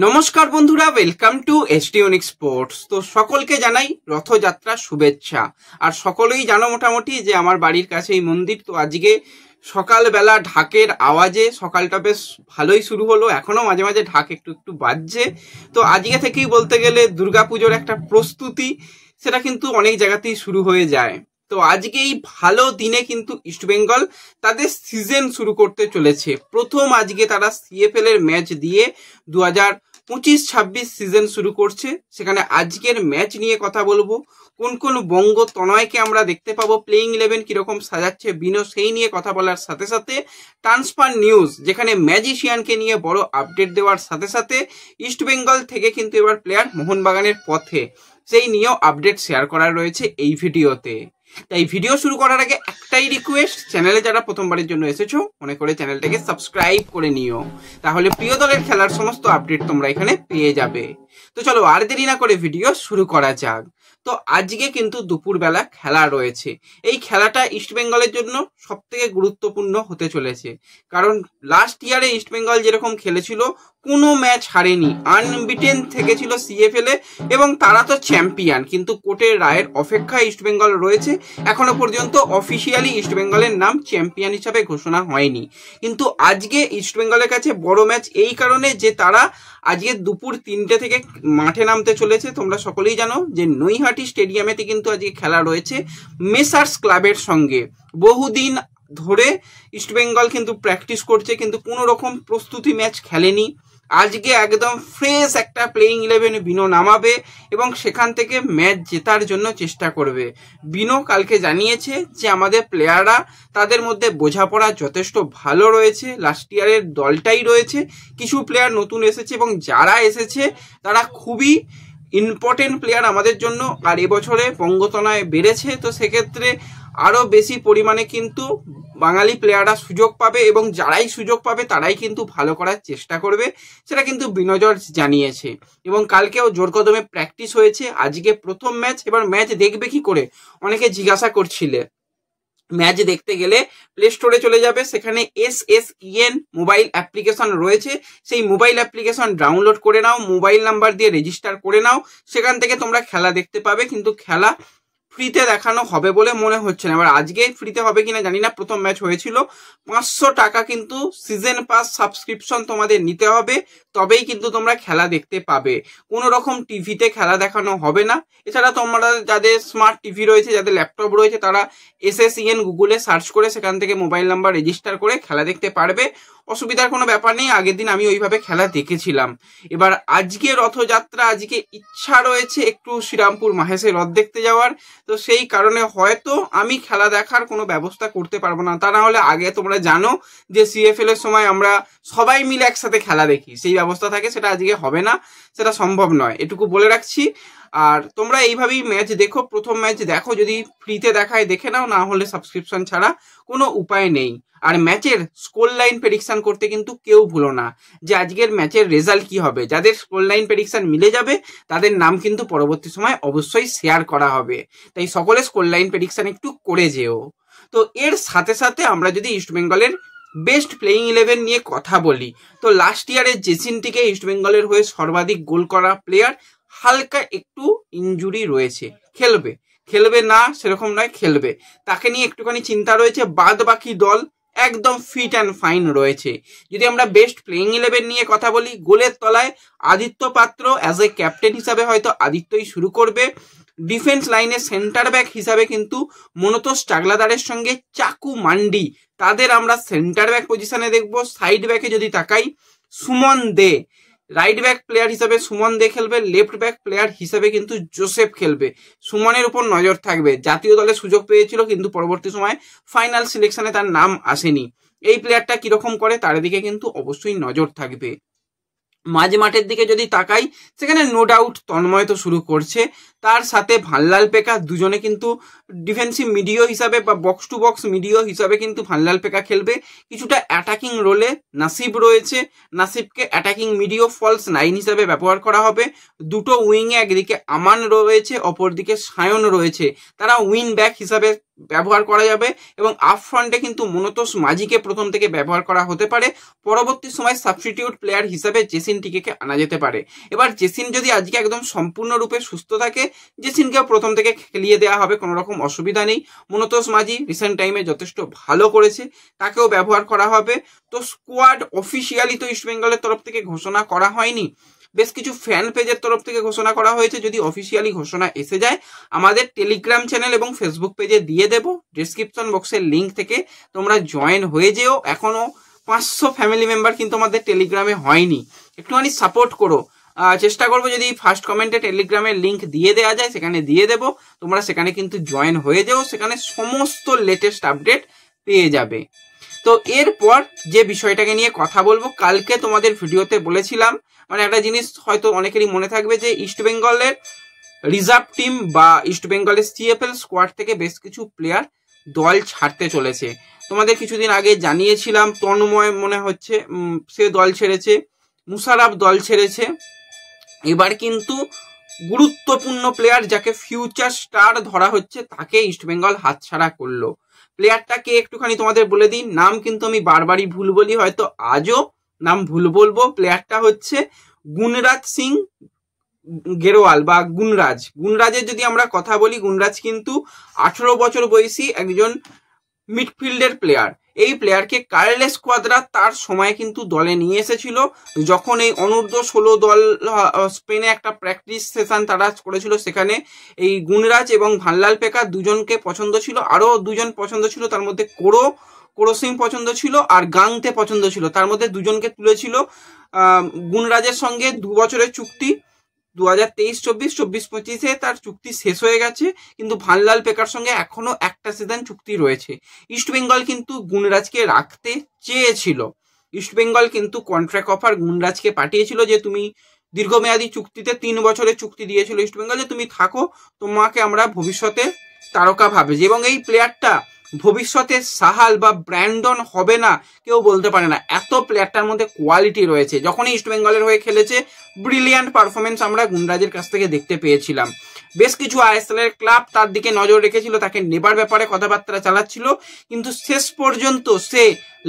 নমস্কার বন্ধুরা, welcome to ST unique sports. তো সকলকে জানাই রথযাত্রার শুভেচ্ছা। আর সকলেই জানো মোটামুটি যে আমার বাড়ির কাছেই মন্দির। তো আজকে সকালবেলা ঢাকের আওয়াজে সকালটা বেশ ভালোই শুরু হলো, এখনো মাঝে মাঝে ঢাক একটু একটু বাজছে। তো আজকে থেকেই বলতে গেলে দুর্গাপুজোর একটা প্রস্তুতি সেটা কিন্তু অনেক জায়গাতেই শুরু হয়ে যায়। তো আজকে এই ভালো দিনে কিন্তু ইস্টবেঙ্গল তাদের সিজন শুরু করতে চলেছে। প্রথম আজকে তারা সিএফএল এর ম্যাচ দিয়ে 2025-26 সিজন শুরু করছে। সেখানে আজকের ম্যাচ নিয়ে কথা বলবো, কোন কোন বঙ্গ তনয়কে আমরা দেখতে পাবো, প্লেইং 11 কিরকম সাজাচ্ছে বিনো, সেই নিয়ে কথা বলার সাথে সাথে ট্রান্সফার নিউজ যেখানে ম্যাজিশিয়ানকে নিয়ে বড় আপডেট দেওয়ার সাথে সাথে ইস্টবেঙ্গল থেকে কিন্তু এবার প্লেয়ার মোহনবাগানের পথে, সেই নিয়েও আপডেট শেয়ার করা রয়েছে এই ভিডিওতে। তাই ভিডিও শুরু করার আগে একটাই রিকোয়েস্ট, চ্যানেলে যারা প্রথমবারের জন্য এসেছো মনে করে চ্যানেলটাকে সাবস্ক্রাইব করে নিও, তাহলে প্রিয় দলের খেলার সমস্ত আপডেট তোমরা এখানে পেয়ে যাবে। তো চলো আর দেরি না করে ভিডিও শুরু করা যাক। তো আজকে কিন্তু দুপুরবেলা খেলা রয়েছে। এই খেলাটা ইস্টবেঙ্গলের জন্য সব থেকে গুরুত্বপূর্ণ হতে চলেছে, কারণ লাস্ট ইয়ারে ইস্টবেঙ্গল যেরকম খেলেছিল, কোনো ম্যাচ হারেনি, আনবিটেন থেকেছিল সিএফএল এ, এবং তারা তো চ্যাম্পিয়ন। কিন্তু কোর্টের রায়ের অপেক্ষায় ইস্টবেঙ্গল রয়েছে। এখনো পর্যন্ত অফিসিয়ালি ইস্টবেঙ্গলের নাম চ্যাম্পিয়ন হিসাবে ঘোষণা হয়নি। কিন্তু আজকে ইস্টবেঙ্গলের কাছে বড় ম্যাচ এই কারণে যে তারা আজকে দুপুর 3টে থেকে মাঠে নামতে চলেছে। তোমরা সকলেই জানো যে নৈহাটি স্টেডিয়ামেতে কিন্তু আজকে খেলা রয়েছে মেসার্স ক্লাবের সঙ্গে। বহুদিন ধরে ইস্টবেঙ্গল কিন্তু প্র্যাকটিস করছে, কিন্তু কোনো রকম প্রস্তুতি ম্যাচ খেলেনি। আজকে একদম ফ্রেশ একটা প্লেইং 11 বিনো নামাবে এবং সেখান থেকে ম্যাচ জেতার জন্য চেষ্টা করবে। বিনো কালকে জানিয়েছে যে আমাদের প্লেয়াররা, তাদের মধ্যে বোঝাপড়া যথেষ্ট ভালো রয়েছে, লাস্ট ইয়ারের দলটাই রয়েছে, কিছু প্লেয়ার নতুন এসেছে এবং যারা এসেছে তারা খুবই ইম্পর্টেন্ট প্লেয়ার আমাদের জন্য। আর এবছরে বঙ্গতনয় বেড়েছে, তো সেক্ষেত্রে আরও বেশি পরিমাণে কিন্তু বাঙালি প্লেয়াররা সুযোগ পাবে এবং যারাই সুযোগ পাবে তারাই কিন্তু ভালো করার চেষ্টা করবে, সেটা কিন্তু বিনো জর্জ জানিয়েছে। এবং কালকেও জোর কদমে প্র্যাকটিস হয়েছে। আজকে প্রথম ম্যাচ। এবার ম্যাচ দেখবে কি করে অনেকে জিজ্ঞাসা করছিলে। ম্যাচ দেখতে গেলে প্লে স্টোরে চলে যাবে, সেখানে SSEN মোবাইল অ্যাপ্লিকেশন রয়েছে, সেই মোবাইল অ্যাপ্লিকেশন ডাউনলোড করে নাও, মোবাইল নাম্বার দিয়ে রেজিস্টার করে নাও, সেখান থেকে তোমরা খেলা দেখতে পাবে। কিন্তু খেলা ফ্রিতে দেখানো হবে বলে মনে হচ্ছে না। এবার আজকে ফ্রিতে হবে কিনা জানি না। প্রথম ম্যাচ হয়েছিল 500 টাকা কিন্তু সিজন পাস সাবস্ক্রিপশন তোমাদের নিতে হবে, তবেই কিন্তু তোমরা খেলা দেখতে পাবে। কোনো রকম টিভিতে খেলা দেখানো হবে না। এছাড়া তোমরা যাদের স্মার্ট টিভি রয়েছে, যাদের ল্যাপটপ রয়েছে, তারা SSEN গুগলে সার্চ করে সেখান থেকে মোবাইল নাম্বার রেজিস্টার করে খেলা দেখতে পারবে। অসুবিধার কোনো ব্যাপার নেই। আগের দিন আমি ওইভাবে খেলা দেখেছিলাম। এবার আজকে রথযাত্রা, আজকে ইচ্ছা রয়েছে একটু শ্রীরামপুর মাহেশের রথ দেখতে যাওয়ার। তো সেই কারণে হয়তো আমি খেলা দেখার কোনো ব্যবস্থা করতে পারবো না। তা না হলে আগে তোমরা জানো যে সিএফএল এর সময় আমরা সবাই মিলে একসাথে খেলা দেখি, সেই ব্যবস্থা থাকে, সেটা আজকে হবে না, সেটা সম্ভব নয়, এটুকু বলে রাখছি। আর তোমরা এইভাবেই ম্যাচ দেখো, প্রথম ম্যাচ দেখো, যদি ফ্রিতে দেখায় দেখে নাও, না হলে সাবস্ক্রিপশন ছাড়া কোনো উপায় নেই। আর ম্যাচের স্কোর লাইন প্রেডিকশন করতে কিন্তু কেউ ভুলো না যে আজকের ম্যাচের রেজাল্ট কি হবে। যাদের স্কোর লাইন প্রেডিকশন মিলে যাবে তাদের নাম কিন্তু পরবর্তী সময় অবশ্যই শেয়ার করা হবে। তাই সকলে স্কোর লাইন প্রেডিকশন একটু করে যেও। তো এর সাথে সাথে আমরা যদি ইস্টবেঙ্গলের বেস্ট প্লেইং 11 নিয়ে কথা বলি, তো লাস্ট ইয়ারের জেসিনটিকে ইস্টবেঙ্গলের হয়ে সর্বাধিক গোল করা প্লেয়ার, হালকা একটু ইনজুরি রয়েছে, খেলবে না সেরকম নয়, খেলবে, তাকে নিয়ে একটুখানি চিন্তা রয়েছে। বাদ বাকি দল একদম ফিট অ্যান্ড ফাইন রয়েছে। যদি আমরা বেস্ট প্লেইং 11 নিয়ে কথা বলি, গোলের তলায় আদিত্য পাত্র অ্যাজ এ ক্যাপ্টেন হিসাবে হয়তো আদিত্যই শুরু করবে। ডিফেন্স লাইনে সেন্টার ব্যাক হিসাবে কিন্তু মনোতোষ চাগলাদারের সঙ্গে চাকু মান্ডি, তাদের আমরা সেন্টার ব্যাক পজিশনে দেখবো। সাইড ব্যাকে যদি তাকাই, সুমন দে রাইট ব্যাক প্লেয়ার হিসাবে সুমন দে খেলবে, লেফট ব্যাক প্লেয়ার হিসাবে কিন্তু জোসেফ খেলবে। সুমনের উপর নজর থাকবে, জাতীয় দলে সুযোগ পেয়েছিল কিন্তু পরবর্তী সময় ফাইনাল সিলেকশনে তার নাম আসেনি। এই প্লেয়ারটা কিরকম করে তার দিকে কিন্তু অবশ্যই নজর থাকবে। মাঝ মাঠের দিকে যদি তাকাই, সেখানে নো ডাউট তন্ময় তো শুরু করছে, তার সাথে ভাল্লাল পেকা, দুজনে কিন্তু ডিফেন্সিভ মিডিও হিসাবে বা বক্স টু বক্স মিডিও হিসাবে কিন্তু ভানলাল পেকা খেলবে। কিছুটা অ্যাটাকিং রোলে নাসিব রয়েছে, নাসিবকে অ্যাটাকিং মিডিও ফলস 9 হিসাবে ব্যবহার করা হবে। দুটো উইংয়ে একদিকে আমান রয়েছে, অপরদিকে সায়ন রয়েছে, তারা উইং ব্যাক হিসাবে ব্যবহার করা যাবে এবং আপ ফ্রন্টে কিন্তু মনোতোষ মাঝিকে প্রথম থেকে ব্যবহার করা হতে পারে। পরবর্তী সময় সাবস্টিটিউট প্লেয়ার হিসাবে জেসিন টিকেকে আনা যেতে পারে। এবার জেসিন যদি আজকে একদম সম্পূর্ণরূপে সুস্থ থাকে, জেসিনকেও প্রথম থেকে খেলিয়ে দেওয়া হবে, কোনো রকম অসুবিধা নেই। মনোতোষ মাঝি রিসেন্ট টাইমে যথেষ্ট ভালো করেছে, তাকেও ব্যবহার করা হবে। তো স্কোয়াড অফিসিয়ালি তো ইস্টবেঙ্গলের তরফ থেকে ঘোষণা করা হয়নি, বেশ কিছু ফ্যান পেজের তরফ থেকে ঘোষণা করা হয়েছে। যদি অফিসিয়ালি ঘোষণা এসে যায় আমাদের টেলিগ্রাম চ্যানেল এবং ফেসবুক পেজে দিয়ে দেব, ডিসক্রিপশন বক্সের লিঙ্ক থেকে তোমরা জয়েন হয়ে যেও। এখনো 500 ফ্যামিলি মেম্বার কিন্তু আমাদের টেলিগ্রামে হয়নি, একটুখানি সাপোর্ট করো। চেষ্টা করবো যদি ফার্স্ট কমেন্টে টেলিগ্রামের লিঙ্ক দিয়ে দেওয়া যায় সেখানে দিয়ে দেবো, তোমরা সেখানে কিন্তু জয়েন হয়ে যাও, সেখানে সমস্ত লেটেস্ট আপডেট পেয়ে যাবে। তো এরপর যে বিষয়টাকে নিয়ে কথা বলবো, কালকে তোমাদের ভিডিওতে বলেছিলাম, মানে একটা জিনিস হয়তো অনেকেরই মনে থাকবে যে ইস্টবেঙ্গলের রিজার্ভ টিম বা ইস্টবেঙ্গলের সিএফএল স্কোয়াড থেকে বেশ কিছু প্লেয়ার দল ছাড়তে চলেছে। তোমাদের কিছুদিন আগে জানিয়েছিলাম, তন্ময় মনে হচ্ছে সে দল ছেড়েছে, মুশারফ দল ছেড়েছে। এবার কিন্তু গুরুত্বপূর্ণ প্লেয়ার যাকে ফিউচার স্টার ধরা হচ্ছে তাকে ইস্টবেঙ্গল হাতছাড়া করলো। প্লেয়ারটাকে একটুখানি তোমাদের বলে দিই, নাম কিন্তু আমি বারবারই ভুল বলি, হয়তো আজও নাম ভুল বলবো। প্লেয়ারটা হচ্ছে গুণরাজ সিং গেরওয়াল বা গুণরাজ। গুণরাজের যদি আমরা কথা বলি, গুণরাজ কিন্তু 18 বছর বয়সী একজন মিডফিল্ডের প্লেয়ার। এই প্লেয়ারকে কার্লেস কোয়াদ্রা তার সময় কিন্তু দলে নিয়ে এসেছিল, যখন এই অনূর্ধ্ব 16 দল স্পেনে একটা প্র্যাকটিস সেশন তারা করেছিল, সেখানে এই গুণরাজ এবং ভানলাল পেকা দুজনকে পছন্দ ছিল। আরও দুজন পছন্দ ছিল, তার মধ্যে কোরো সিং পছন্দ ছিল আর গাংতে পছন্দ ছিল। তার মধ্যে দুজনকে তুলেছিল। গুণরাজের সঙ্গে 2 বছরের চুক্তি, 2023-24, 24-25-এ তার চুক্তি শেষ হয়ে গেছে, কিন্তু ভানলাল পেকার সঙ্গে এখনো একটা সিজন চুক্তি রয়েছে। ইস্টবেঙ্গল কিন্তু গুণরাজকে রাখতে চেয়েছিল। ইস্টবেঙ্গল কিন্তু কন্ট্রাক্ট অফার গুণরাজকে পাঠিয়েছিল যে তুমি দীর্ঘমেয়াদী চুক্তিতে 3 বছরের চুক্তি দিয়েছিল ইস্টবেঙ্গল, যে তুমি থাকো, তোমাকে আমরা ভবিষ্যতে তারকা ভাবছি। এবং এই প্লেয়ারটা ভবিষ্যতে সাহাল বা ব্র্যান্ডন হবে না কেউ বলতে পারে না, এত প্লেয়ারটার মধ্যে কোয়ালিটি রয়েছে। যখনই ইস্টবেঙ্গলের হয়ে খেলেছে ব্রিলিয়ান্ট পারফরমেন্স আমরা গুণরাজের কাছ থেকে দেখতে পেয়েছিলাম। বেশ কিছু আইএসএল এর ক্লাব তার দিকে নজর রেখেছিল, তাকে নেবার ব্যাপারে কথাবার্তা চালাচ্ছিল, কিন্তু শেষ পর্যন্ত সে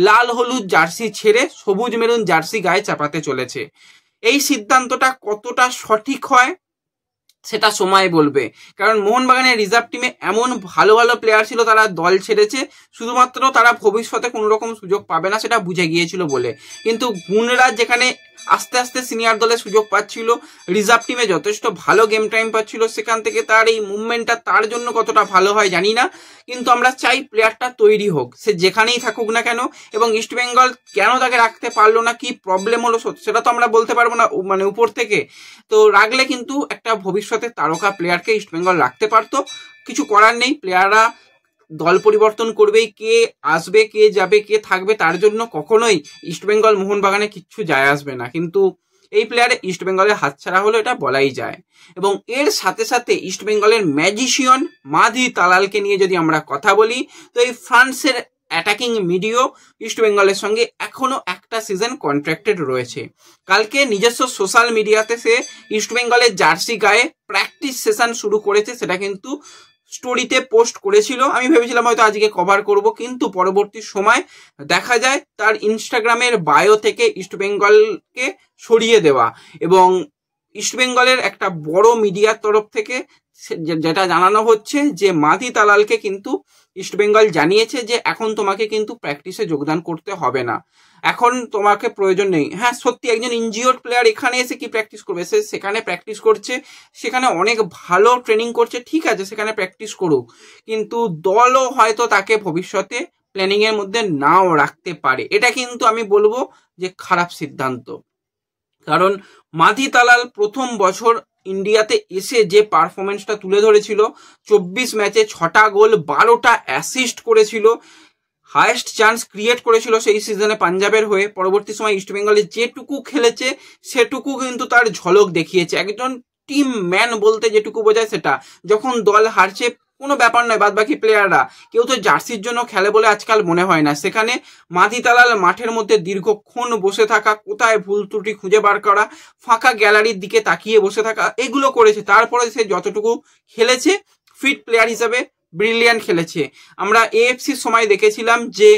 লাল হলুদ জার্সি ছেড়ে সবুজ মেরুন জার্সি গায়ে চাপাতে চলেছে। এই সিদ্ধান্তটা কতটা সঠিক হয় সেটা সময় বলবে, কারণ মোহনবাগানের রিজার্ভ টিমে এমন ভালো ভালো প্লেয়ার ছিল, তারা দল ছেড়েছে শুধুমাত্র তারা ভবিষ্যতে কোনো রকম সুযোগ পাবে না সেটা বুঝে গিয়েছিল বলে। কিন্তু গুণরাজ যেখানে আস্তে আস্তে সিনিয়র দলে সুযোগ পাচ্ছিল, রিজার্ভ টিমে যথেষ্ট ভালো গেম টাইম পাচ্ছিল, সেখান থেকে তার এই মুভমেন্টটা তার জন্য কতটা ভালো হয় জানি না, কিন্তু আমরা চাই প্লেয়ারটা তৈরি হোক, সে যেখানেই থাকুক না কেন। এবং ইস্টবেঙ্গল কেন তাকে রাখতে পারলো না, কি প্রবলেম হলো সেটা তো আমরা বলতে পারবো না মানে উপর থেকে। তো রাখলে কিন্তু একটা ভবিষ্যতে তারকা প্লেয়ারকে ইস্টবেঙ্গল রাখতে পারতো। কিছু করার নেই, প্লেয়াররা দল পরিবর্তন করবেই, কে আসবে কে যাবে কে থাকবে তার জন্য কখনোই ইস্টবেঙ্গল মোহনবাগানে কিচ্ছু যায় আসবে না, কিন্তু এই প্লেয়ারে ইস্টবেঙ্গলের হাতছাড়া হলো এটা বলাই যায়। এবং এর সাথে সাথে ইস্টবেঙ্গলের ম্যাজিশিয়ান মাধি তালালকে নিয়ে যদি আমরা কথা বলি, তো এই ফ্রান্সের অ্যাটাকিং মিডিও ইস্টবেঙ্গলের সঙ্গে এখনো একটা সিজন কন্ট্রাক্টেড রয়েছে। কালকে নিজস্ব সোশ্যাল মিডিয়াতে সে ইস্টবেঙ্গলের জার্সি গায়ে প্র্যাকটিস সেশন শুরু করেছে, সেটা কিন্তু স্টোরিতে পোস্ট করেছিল। আমি ভেবেছিলাম হয়তো আজকে কভার করব, কিন্তু পরবর্তী সময় দেখা যায় তার ইনস্টাগ্রামের বায়ো থেকে ইস্টবেঙ্গলকে সরিয়ে দেওয়া, এবং ইস্টবেঙ্গলের একটা বড় মিডিয়ার তরফ থেকে যেটা জানানো হচ্ছে যে মাধি তালালকে কিন্তু ইস্টবেঙ্গল জানিয়েছে যে এখন তোমাকে কিন্তু প্র্যাকটিসে যোগদান করতে হবে না, এখন তোমাকে প্রয়োজন নেই। হ্যাঁ সত্যি, একজন ইনজিওর্ড প্লেয়ার এখানে এসে কি প্র্যাকটিস করবে, সে সেখানে প্র্যাকটিস করছে, সেখানে অনেক ভালো ট্রেনিং করছে, ঠিক আছে সেখানে প্র্যাকটিস করুক, কিন্তু দলও হয়তো তাকে ভবিষ্যতে প্ল্যানিং এর মধ্যে নাও রাখতে পারে। এটা কিন্তু আমি বলবো যে খারাপ সিদ্ধান্ত, কারণ মাধি তালাল প্রথম বছর ইন্ডিয়াতে এসে যে পারফরমেন্সটা তুলে ধরেছিল, 24 ম্যাচে 6টা গোল 12টা অ্যাসিস্ট করেছিল, হায়েস্ট চান্স ক্রিয়েট করেছিল সেই সিজনে পাঞ্জাবের হয়ে। পরবর্তী সময় ইস্টবেঙ্গলে যেটুকু খেলেছে সেটুকু কিন্তু তার ঝলক দেখিয়েছে। একজন টিম ম্যান বলতে যেটুকু বোঝায় সেটা, যখন দল হারছে কোনো ব্যাপার নয়। বাদ বাকি প্লেয়াররা কেউ তো জার্সির জন্য খেলে বলে আজকাল মনে হয় না। সেখানে মাধি তালাল মাঠের মধ্যে দীর্ঘক্ষণ বসে থাকা, কোথায় ভুল ত্রুটি খুঁজে বার করা, ফাঁকা গ্যালারির দিকে তাকিয়ে বসে থাকা, এগুলো করেছে। তারপরে সে যতটুকু খেলেছে ফিট প্লেয়ার হিসাবে ব্রিলিয়ান্ট খেলেছে। আমরা এএফসির সময় দেখেছিলাম যে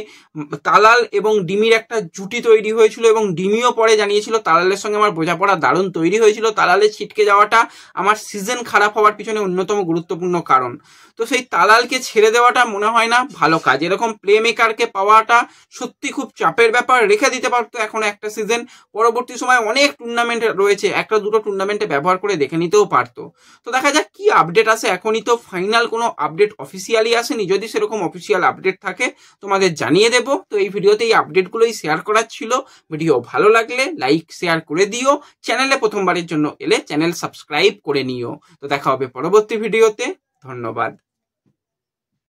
তালাল এবং ডিমির একটা জুটি তৈরি হয়েছিল এবং ডিমিও পরে জানিয়েছিল তালালের সঙ্গে আমার বোঝাপড়া দারুণ তৈরি হয়েছিল। তালালের ছিটকে যাওয়াটা আমার সিজন খারাপ হওয়ার পিছনে অন্যতম গুরুত্বপূর্ণ কারণ। তো সেই তালালকে ছেড়ে দেওয়াটা মনে হয় না ভালো কাজ। এরকম প্লে মেকারকে পাওয়াটা সত্যি খুব চাপের ব্যাপার। রেখে দিতে পারতো এখনো একটা সিজন, পরবর্তী সময় অনেক টুর্নামেন্ট রয়েছে, একটা দুটো টুর্নামেন্টে ব্যবহার করে দেখে নিতেও পারতো। তো দেখা যাক কি আপডেট আসে। এখনই তো ফাইনাল কোনো আপডেট অফিসিয়ালি আসেনি, যদি সেরকম অফিসিয়াল আপডেট থাকে তোমাদের জানিয়ে দেবো। তো এই ভিডিওতে এই আপডেটগুলোই শেয়ার করার ছিল। ভিডিও ভালো লাগলে লাইক শেয়ার করে দিও। চ্যানেলে প্রথমবারের জন্য এলে চ্যানেল সাবস্ক্রাইব করে নিও। তো দেখা হবে পরবর্তী ভিডিওতে। ধন্যবাদ।